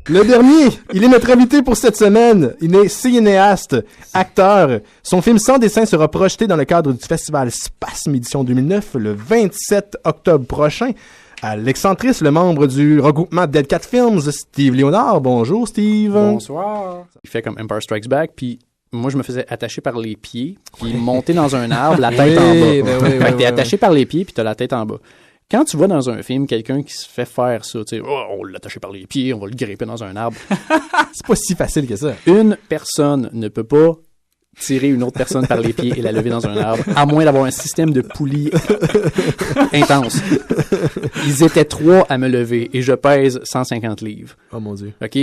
Le dernier, il est notre invité pour cette semaine. Il est cinéaste, acteur. Son film Sans dessin sera projeté dans le cadre du festival Spasme édition 2009 le 27 octobre prochain. Alexandris, le membre du regroupement Dead Cat Films, Steve Léonard. Bonjour, Steve. Bonsoir. Il fait comme Empire Strikes Back, puis moi, je me faisais attacher par les pieds, puis monter dans un arbre, la tête en bas. Fait que t'es attaché par les pieds, puis t'as la tête en bas. Quand tu vois dans un film quelqu'un qui se fait faire ça, tu sais, on l'a attaché par les pieds, on va le gripper dans un arbre. C'est pas si facile que ça. Une personne ne peut pas tirer une autre personne par les pieds et la lever dans un arbre, à moins d'avoir un système de poulies intense. Ils étaient 3 à me lever et je pèse 150 livres. Oh mon Dieu. OK?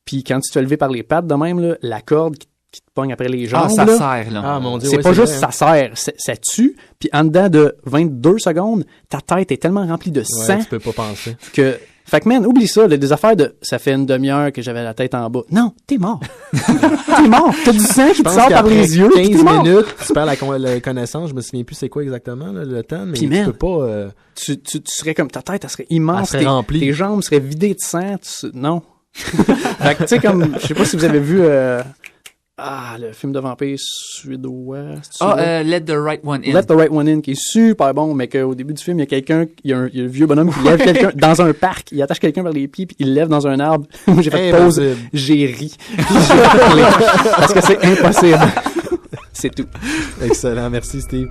Puis quand tu te fais lever par les pattes de même, là, la corde qui te pogne après les jambes. Ah, ça là, serre, là. Ah mon Dieu. c'est ouais, pas juste vrai, ça serre, ça tue, puis en dedans de 22 secondes, ta tête est tellement remplie de sang tu peux pas penser. que... Fait que, man, oublie ça, là, des affaires de... Ça fait une demi-heure que j'avais la tête en bas. Non, t'es mort. T'es mort. T'as du sang qui te sort par les yeux. 15 t'es mort. minutes, tu perds la connaissance. Je me souviens plus c'est quoi exactement là, le temps, mais Puis, tu man, peux pas... Tu serais comme... Ta tête, elle serait immense. Elle serait remplie. Tes jambes seraient vidées de sang. Non. Fait que, tu sais, comme... Je sais pas si vous avez vu... le film de vampire suédois. Let the Right One In. Let the Right One In, qui est super bon, mais qu'au début du film, il y a quelqu'un, il y a un vieux bonhomme qui lève quelqu'un dans un parc, il attache quelqu'un par les pieds, puis il le lève dans un arbre. Moi, j'ai fait pause, j'ai ri. Puis j'ai parlé, parce que c'est impossible. C'est tout. Excellent, merci Steve.